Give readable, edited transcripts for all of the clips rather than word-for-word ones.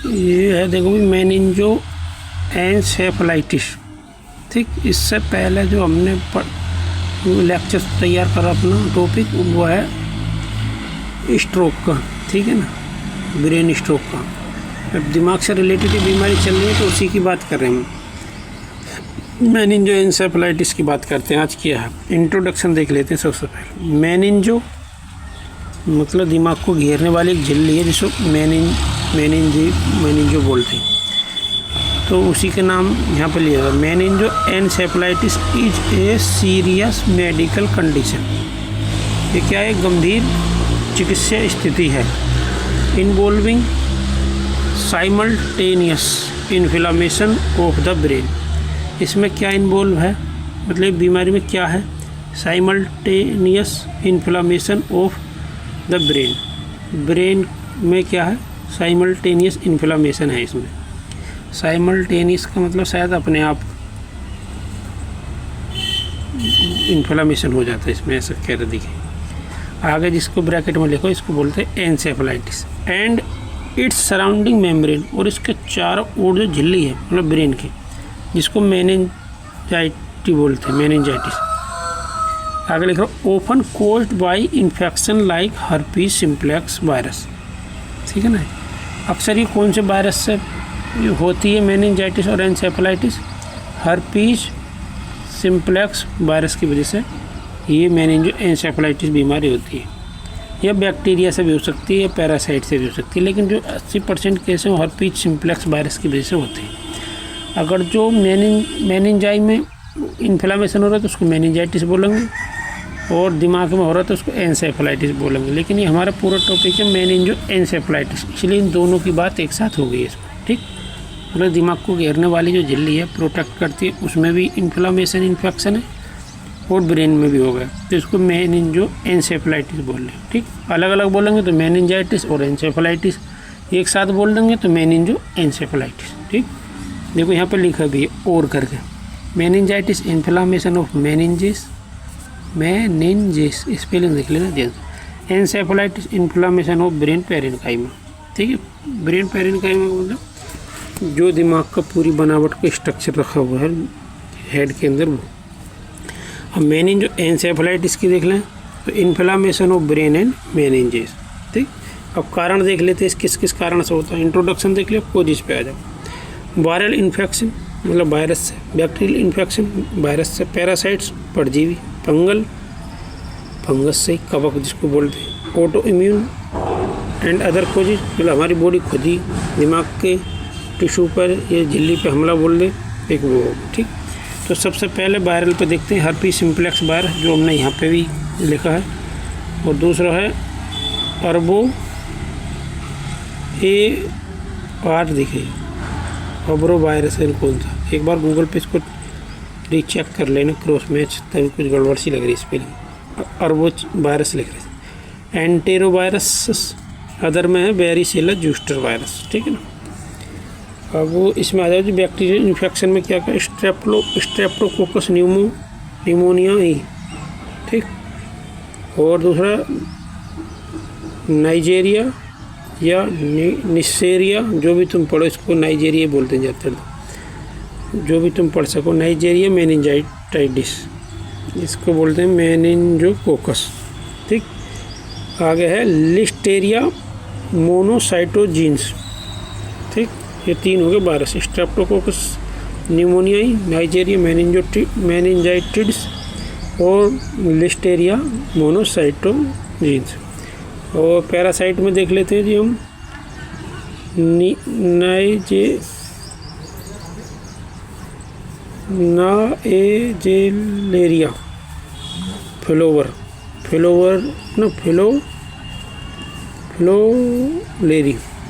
ये है देखो भी मेनिंजो एनसेफेलाइटिस। ठीक, इससे पहले जो हमने लेक्चर तैयार करा अपना टॉपिक वो है स्ट्रोक का। ठीक है ना, ब्रेन स्ट्रोक का। अब दिमाग से रिलेटेड बीमारी चल रही है तो उसी की बात कर रहे हैं हम। मेनिंजो एनसेफेलाइटिस की बात करते हैं आज। क्या है इंट्रोडक्शन देख लेते हैं सबसे पहले। मेनिंजो मतलब दिमाग को घेरने वाली एक झिल्ली है जिसको मेनिंजो बोलते हैं। तो उसी के नाम यहाँ पर लिया है। Meningo encephalitis is a serious medical condition. ये क्या है? गंभीर चिकित्सीय स्थिति है। Involving simultaneous inflammation of the brain. इसमें क्या इन्वॉल्व है, मतलब बीमारी में क्या है? Simultaneous inflammation of the brain. Brain में क्या है? साइमल्टेनियस इन्फ्लेमेशन है। इसमें साइमल्टेनियस का मतलब शायद अपने आप इन्फ्लेमेशन हो जाता है इसमें, ऐसा कह रहे दिखे आगे। जिसको ब्रैकेट में लिखो इसको बोलते हैं encephalitis. And its surrounding membrane, और इसके चारों ओर जो झिल्ली है मतलब ब्रेन की, जिसको मेनिंजाइटी बोलते हैं, मेनिंजाइटिस। आगे लिख रहा हूँ open caused by infection like herpes simplex virus. ठीक है ना। अक्सर ये कौन से वायरस से होती है मेनिंजाइटिस और एनसेफेलाइटिस? हर्पीज सिम्प्लेक्स वायरस की वजह से ये मेनिंजो एनसेफेलाइटिस बीमारी होती है। यह बैक्टीरिया से भी हो सकती है, पैरासाइट से भी हो सकती है, लेकिन जो 80% केस हैं वो हर्पीज सिम्प्लेक्स वायरस की वजह से होते हैं। अगर जो मेनिंजाई में इन्फ्लेमेशन हो रहा है तो उसको मेनिंजाइटिस बोलेंगे, और दिमाग में हो रहा है तो उसको एनसेफेलाइटिस बोलेंगे। लेकिन ये हमारा पूरा टॉपिक है मेनिंजो एनसेफेलाइटिस, इसलिए इन दोनों की बात एक साथ हो गई है इसमें। ठीक, मतलब दिमाग को घेरने वाली जो झिल्ली है प्रोटेक्ट करती है, उसमें भी इन्फ्लेमेशन इन्फेक्शन है और ब्रेन में भी हो गया, तो इसको मेनिंजो एनसेफेलाइटिस बोल रहे हैं। ठीक, अलग अलग बोलेंगे तो मेनिंजाइटिस और एनसेफेलाइटिस, एक साथ बोल देंगे तो मेनिंजो एनसेफेलाइटिस। ठीक, देखो यहाँ पर लिखा भी है और करके, meningitis inflammation of meninges, spelling देख लेना ध्यान से। Encephalitis inflammation of brain parenchyma. ठीक है, ब्रेन पेरेन्काइमा का मतलब जो दिमाग का पूरी बनावट का स्ट्रक्चर रखा हुआ है हेड के अंदर, वो। अब मेनिंजो एनसेफेलाइटिस की देख लें तो inflammation of brain and meninges. ठीक, अब कारण देख लेते हैं किस किस कारण से होता है। इंट्रोडक्शन देख लिया, कोजिस पे आ जाओ। वायरल इन्फेक्शन मतलब वायरस से, बैक्टीरियल इन्फेक्शन वायरस से, पैरासाइट्स परजीवी, फंगस से, कवक जिसको बोलते हैं, auto immune and other causes मतलब हमारी बॉडी खुद ही दिमाग के टिश्यू पर या झिल्ली पे हमला बोल दे, एक वो होगा। ठीक, तो सबसे पहले वायरल पे देखते हैं हर्पीज सिम्प्लेक्स वायरस, जो हमने यहाँ पे भी लिखा है, और दूसरा है अर्बो देखिए अर्बो वायरस है कौन सा, एक बार गूगल पे इसको रीचेक कर लेना, क्रॉस मैच, तभी कुछ गड़बड़ सी लग रही है स्पेलिंग। अर्बो वायरस लिख रहे हैं। एंटेरो वायरस अदर में है वेरिसेला जूस्टर वायरस। ठीक है ना। अब वो इसमें आ जाए जो बैक्टीरियल इन्फेक्शन में क्या क्या, स्ट्रेप्टोकोकस न्यूमोनिया ही। ठीक, और दूसरा नाइजेरिया या निसेरिया, जो भी तुम पढ़ो इसको नाइजेरिया बोलते हैं ज़्यादातर, जो भी तुम पढ़ सको। नाइजेरिया मेनिंजाइटिस इसको बोलते हैं मेनिंजोकोकस। ठीक, आगे है लिस्टेरिया मोनोसाइटोजीन्स। ठीक, ये 3 हो गए virus, Streptococcus pneumoniae, Nigeria meningitis और लिस्टेरिया मोनोसाइटोजीन्स। और पैरासाइट में देख लेते हैं जी हम नाइजेरिया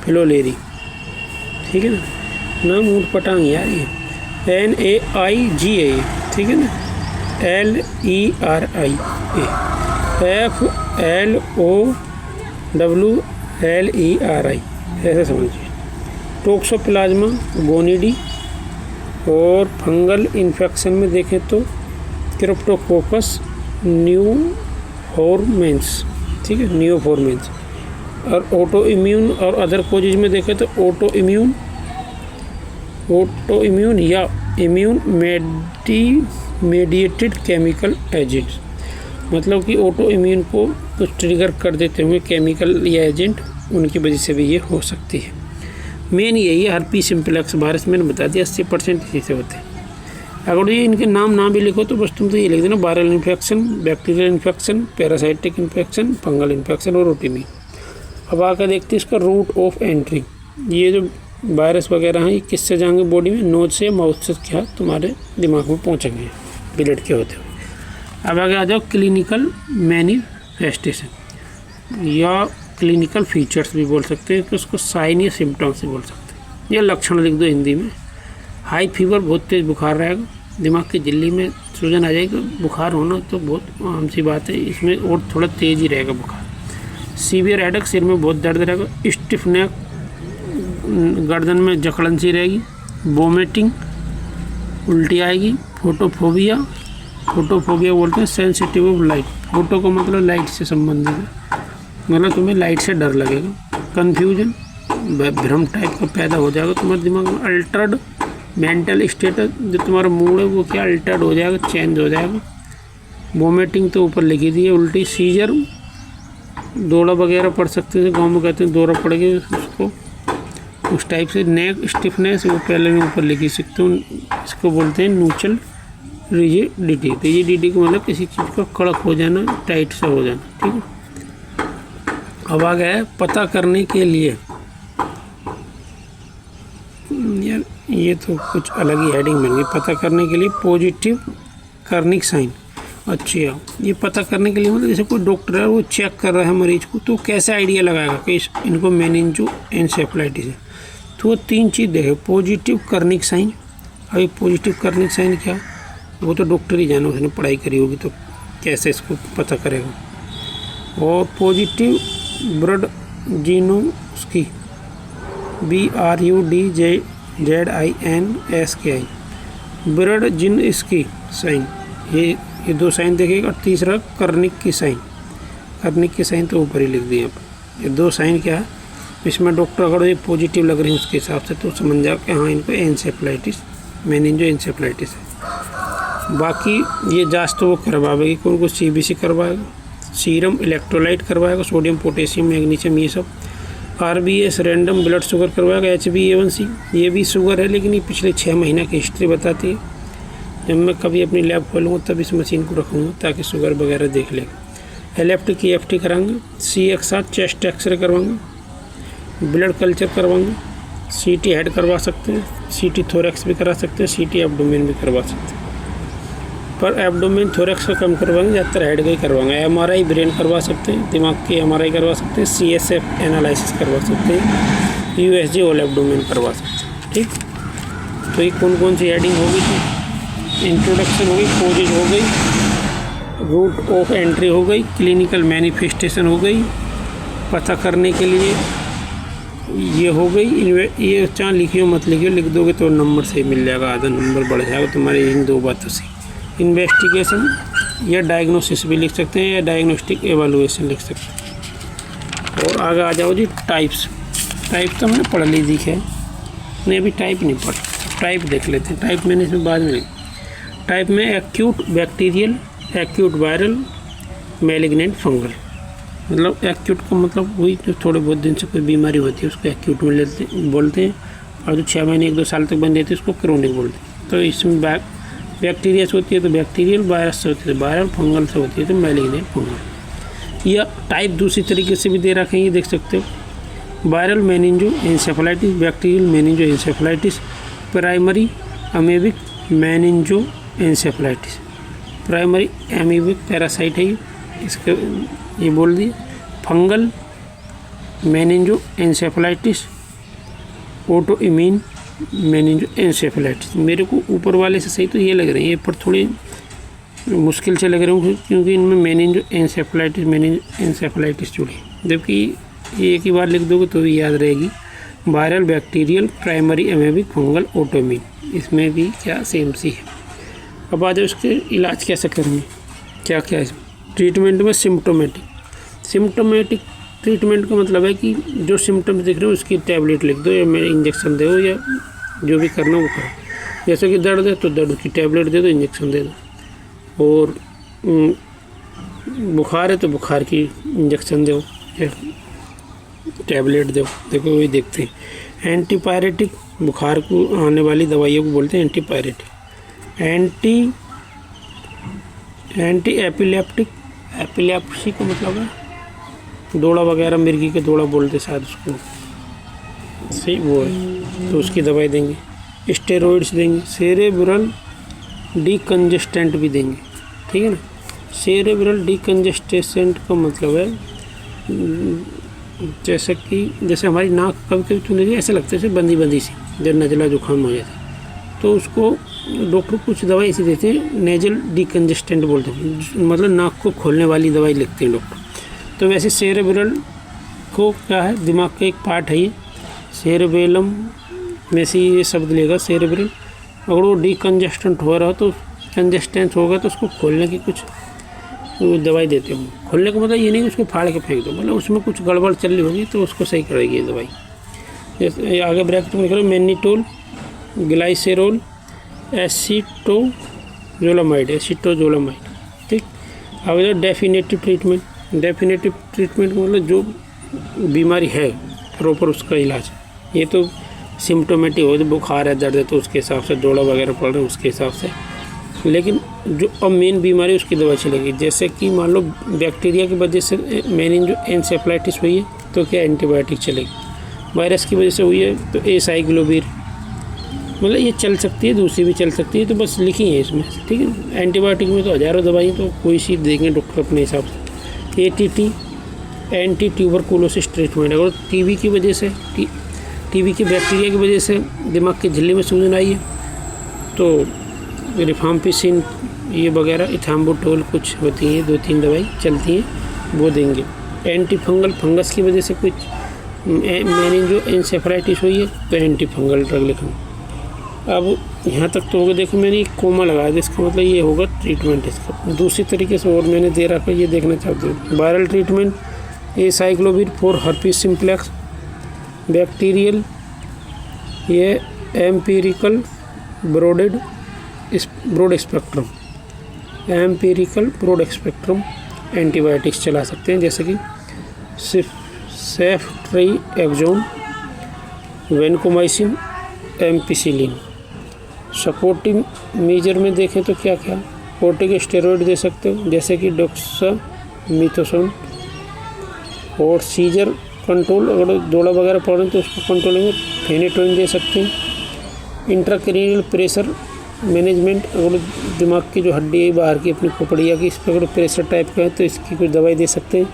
फिलोलेरी। ठीक है ना, नाम ऊट पटांग यार ये। NAIGA। ठीक है ना, LERIA FLOWLERI ऐसा समझिए। टोक्सोप्लाज्मा गोनिडी। और फंगल इन्फेक्शन में देखें तो क्रिप्टोकोकस न्यूफॉर्मेंस। ठीक है, न्यूफॉर्मेंस। और ऑटो इम्यून और अदर कोजेज में देखें तो ऑटो इम्यून या इम्यून मेडिएटेड केमिकल एजेंट्स, मतलब कि ऑटो इम्यून को कुछ ट्रिगर कर देते हुए केमिकल या एजेंट, उनकी वजह से भी ये हो सकती है। मेन यही है, हर्पी सिम्प्लेक्स वायरस मैंने बता दिया 80% इसी से होते हैं। अगर ये इनके नाम ना भी लिखो तो बस तुम तो ये लिख देना, viral infection, bacterial infection, parasitic infection, fungal infection और ऑटोइम्यून। अब आकर देखते हैं इसका रूट ऑफ एंट्री। ये जो वायरस वगैरह हैं ये किससे जाएंगे बॉडी में, नोज से, माउथ से, क्या तुम्हारे दिमाग में पहुँचेंगे ब्लड के होते हुए। अब आगे आ जाओ क्लिनिकल मैनिफेस्टेशन या क्लिनिकल फीचर्स भी बोल सकते हैं, तो उसको साइन या सिम्टम्स भी बोल सकते हैं। ये लक्षण लिख दो हिंदी में। हाई फीवर, बहुत तेज़ बुखार रहेगा, दिमाग की झिल्ली में सूजन आ जाएगी। बुखार होना तो बहुत आम सी बात है, इसमें और थोड़ा तेज़ ही रहेगा बुखार। सीवियर हेडेक, सिर में बहुत दर्द रहेगा। स्टिफ नेक, गर्दन में जकड़न सी रहेगी। वोमिटिंग, उल्टी आएगी। फोटोफोबिया बोलते हैं सेंसिटिव ऑफ लाइट। फोटो का मतलब लाइट से संबंधित है, मतलब तुम्हें लाइट से डर लगेगा। कन्फ्यूजन, भ्रम टाइप का पैदा हो जाएगा तुम्हारे दिमाग में। अल्टर्ड मेंटल स्टेटस, जो तुम्हारा मूड है वो क्या अल्टर्ड हो जाएगा, चेंज हो जाएगा। वोमिटिंग तो ऊपर लिखी दी है। उल्टी, सीजर, दौड़ा वगैरह पड़ सकते हैं, गाँव में कहते हैं दौरा पड़ गया उसको, उस टाइप से। नेक स्टिफनेस, वो पहले मैं ऊपर लिखी सकते हूँ, इसको बोलते हैं न्यूचल रिजिडिटी। रिजिडिटी को मतलब किसी चीज़ का कड़क हो जाना, टाइट सा हो जाना, ठीक है। अब आ गया है पता करने के लिए, यार ये तो कुछ अलग ही हेडिंग बन गई। पता करने के लिए पॉजिटिव कर्निक साइन। अच्छा, ये पता करने के लिए मतलब जैसे कोई डॉक्टर है वो चेक कर रहा है मरीज को, तो कैसे आइडिया लगाएगा कि इनको मेनिंजो एन्सेफेलाइटिस है। तो वो 3 चीज़ देखे, पॉजिटिव कर्निक साइन। अभी पॉजिटिव कर्निक साइन क्या, वो तो डॉक्टर ही जाने, उसने पढ़ाई करी होगी तो कैसे इसको पता करेगा। और positive Brudzinski, BRUDZINSKI, Brudzinski sign. ये 2 साइन देखेगा। और तीसरा कर्निक की साइन। कर्निक की साइन तो ऊपर ही लिख दिए। अब ये 2 साइन क्या है, इसमें डॉक्टर अगर ये पॉजिटिव लग रही है उसके हिसाब से तो समझ जाओ कि हाँ इनको एन्सेफेलाइटिस, मेनिंजो एन्सेफेलाइटिस है। बाकी ये जांच तो वो करवाएगी, कौन को CBC करवाएगा, सीरम इलेक्ट्रोलाइट करवाएगा, सोडियम पोटेशियम मैग्नीशियम ये सब। RBS रैंडम ब्लड शुगर करवाएगा, HbA1c, ये भी शुगर है लेकिन ये पिछले 6 महीने की हिस्ट्री बताती है। जब मैं कभी अपनी लैब खोलूँगा तब इस मशीन को रखूँगा ताकि शुगर वगैरह देख लेगा। LFT KFT कराएंगे, CXR चेस्ट एक्सरे करवाएंगे, ब्लड कल्चर करवाएंगे, CT हेड करवा सकते हैं, CT थोरैक्स भी करा सकते हैं, CT एब्डोमेन भी करवा सकते हैं। पर एब्डोमेन थोरैक्स का कम करवाएंगे, ज़्यादातर हेड का ही करवाएंगे। MRI ब्रेन करवा सकते हैं, दिमाग की MRI करवा सकते हैं, CSF एनालिसिस करवा सकते हैं, USG होल एब्डोमेन करवा सकते हैं, ठीक। तो ये कौन कौन सी हेडिंग होगी, तो इंट्रोडक्शन हो गई, कोजेज हो गई, रूट ऑफ एंट्री हो गई, क्लिनिकल मैनिफेस्टेशन हो गई, पता करने के लिए ये हो गई। ये चाहे लिखियो मत लिखियो, लिख दोगे तो नंबर से मिल जाएगा, आधा नंबर बढ़ जाएगा तुम्हारे इन 2 बातों से। इन्वेस्टिगेशन या डायग्नोसिस भी लिख सकते हैं, या डायग्नोस्टिक एवेलुएशन लिख सकते हैं। और आगे आ जाओ जी टाइप्स। टाइप तो मैंने पढ़ ली दिखे नहीं, अभी टाइप नहीं पढ़, टाइप देख लेते हैं। टाइप मैंने इसमें बाद में, टाइप में acute bacterial, acute viral, malignant fungal. मतलब एक्यूट का मतलब वही जो थोड़े बहुत दिन से कोई बीमारी होती है उसको एक्यूट में बोलते हैं, और जो 6 महीने 1-2 साल तक बन जाती है उसको क्रोनिक बोलते हैं। तो इसमें बैक्टीरिया से होती है तो बैक्टीरियल, वायरस से होती है तो वायरल, फंगल से होती है तो मैलिग्नेंट फंगल। या टाइप दूसरी तरीके से भी दे रखे हैं, ये देख सकते हो। Viral meningo encephalitis, bacterial meningo encephalitis, primary amoebic meningo encephalitis. Primary amoebic parasite है ये, इसके ये बोल दिए। Fungal meningo encephalitis, auto immune meningo encephalitis. मेरे को ऊपर वाले से सही तो ये लग रहे हैं, ये पर थोड़ी मुश्किल से लग रहे हैं क्योंकि इनमें मेनिंजो एन्सेफेलाइटिस जुड़ी, जबकि ये एक ही बार लिख दोगे तो भी याद रहेगी। Viral, bacterial, primary amoebic, fungal, auto immune, इसमें भी क्या सेम सी है। अब आ जाओ इसके इलाज कैसे करेंगे, क्या क्या है इसमें। ट्रीटमेंट में सिम्टोमेटिक ट्रीटमेंट का मतलब है कि जो सिम्टम्स दिख रहे हो उसकी टैबलेट लिख दो या मेरे इंजेक्शन दो या जो भी करना वो करो। जैसे कि दर्द है तो दर्द की टैबलेट दे दो, इंजेक्शन दे दो। और बुखार है तो बुखार की इंजेक्शन दो या टैबलेट दो। देखो वही देखते हैं। एंटीपायरेटिक, बुखार को आने वाली दवाइयों को बोलते हैं एंटीपायरेटिक। एंटी एपिलेप्टिक, एपिलेप्सी का मतलब है दौड़ा वगैरह, मिर्गी के दौड़ा बोलते शायद उसको, सही वो है, तो उसकी दवाई देंगे। स्टेरॉइड्स देंगे। सेरेब्रल डीकंजेस्टेंट भी देंगे, ठीक है ना। सेरेब्रल डीकंजेस्टेंट का मतलब है जैसे हमारी नाक कभी कभी चुनेगी ऐसा लगता है जैसे बंदी बंदी सी, जब नज़ला जुकाम हो जाता है तो उसको डॉक्टर कुछ दवाई ऐसी देते हैं, नेजल डीकंजेस्टेंट बोलते हैं, मतलब नाक को खोलने वाली दवाई लिखते हैं डॉक्टर। तो वैसे सेरेब्रल को क्या है, दिमाग का एक पार्ट है ये, सेरेबेलम में से ये शब्द लेगा सेरेब्रल। अगर वो डीकंजेस्टेंट हो रहा हो तो कंजेस्टेंस होगा तो उसको खोलने की कुछ दवाई देते हो। खोलने का मतलब ये नहीं कि उसको फाड़ के फेंक दो, मतलब उसमें कुछ गड़बड़ चल रही होगी तो उसको सही करेगी ये दवाई। जैसे आगे ब्रैकेट में लिख रहा हूँ मैनिटोल, ग्लाइसेरोल, एसिटोजोलामाइड, ठीक। आगे डेफिनेटिव ट्रीटमेंट। डेफिनेटिव ट्रीटमेंट मतलब जो बीमारी है प्रॉपर उसका इलाज। ये तो सिम्टोमेटिक हो, जो बुखार है, दर्द है तो उसके हिसाब से, दौड़ा वगैरह पड़ रहे हैं उसके हिसाब से। लेकिन जो अब मेन बीमारी उसकी दवाई चलेगी। जैसे कि मान लो बैक्टीरिया की वजह से मेन जो एन्सेफेलाइटिस हुई है तो क्या एंटीबायोटिक चलेगी। वायरस की वजह से हुई है तो एसाइक्लोविर, मतलब ये चल सकती है, दूसरी भी चल सकती है, तो बस लिखी है इसमें, ठीक है। एंटीबायोटिक में तो हज़ारों दवाई, तो कोई सी देंगे डॉक्टर अपने हिसाब से। ATT, anti tuberculosis treatment. अगर टीबी की वजह से, टीबी की बैक्टीरिया की वजह से दिमाग की झिल्ली में सूजन आई है तो रिफाम्पिसिन ये वगैरह, इथाम्बुटोल कुछ होती हैं, 2-3 दवाई चलती हैं, वो देंगे। एंटी फंगल, फंगस की वजह से कुछ मैंने जो एन्सेफेलाइटिस हुई है तो एंटी फंगल ड्रग लिखूँ। अब यहाँ तक तो होगा, देखो मैंने एक कोमा लगाया था, इसका मतलब ये होगा ट्रीटमेंट इसका। दूसरी तरीके से और मैंने दे रखा है, ये देखना चाहते हो। Viral treatment, acyclovir for herpes simplex. Bacterial, ये एम्पिरिकल ब्रॉड स्पेक्ट्रम एंटीबायोटिक्स चला सकते हैं, जैसे कि ceftriaxone, vancomycin, ampicillin. Supportive measure में देखें तो क्या क्या, कोर्टिकोस्टेरॉइड दे सकते हो जैसे कि डेक्सामेथासोन। और सीजर कंट्रोल, अगर दौड़ा वगैरह पड़ रहे हैं तो उसको कंट्रोल में फेनेटोइन दे सकते हैं। इंट्राक्रेनियल प्रेशर मैनेजमेंट, अगर दिमाग की जो हड्डी है बाहर की अपनी खोपड़िया की, इस पर अगर प्रेशर टाइप का है तो इसकी कुछ दवाई दे सकते हैं।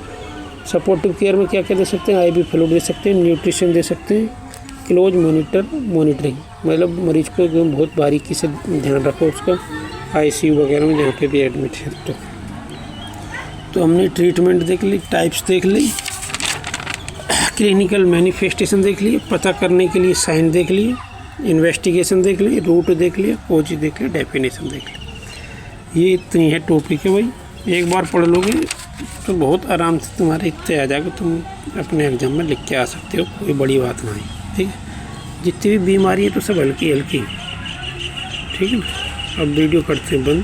सपोर्टिव केयर में क्या क्या दे सकते हैं, आईवी फ्लूइड दे सकते हैं, न्यूट्रिशन दे सकते हैं। क्लोज मॉनिटरिंग, मतलब मरीज को एकदम बहुत बारीकी से ध्यान रखो उसका, आईसीयू वगैरह में जहाँ पे भी एडमिट है। तो हमने ट्रीटमेंट देख ली, टाइप्स देख ली, क्लिनिकल मैनिफेस्टेशन देख लिए, पता करने के लिए साइन देख लिए, इन्वेस्टिगेशन देख लिए, रूट देख लिया, कोज देख लिया, डेफिनेशन देख लिया। ये इतनी है टॉपिक है भाई, एक बार पढ़ लोगे तो बहुत आराम से तुम्हारे इतने आ जाएगा, तुम अपने एग्जाम में लिख के आ सकते हो, कोई बड़ी बात नहीं, ठीक है। जितनी भी बीमारी है तो सब हल्की हल्की, ठीक है ना। अब वीडियो करते हैं बंद।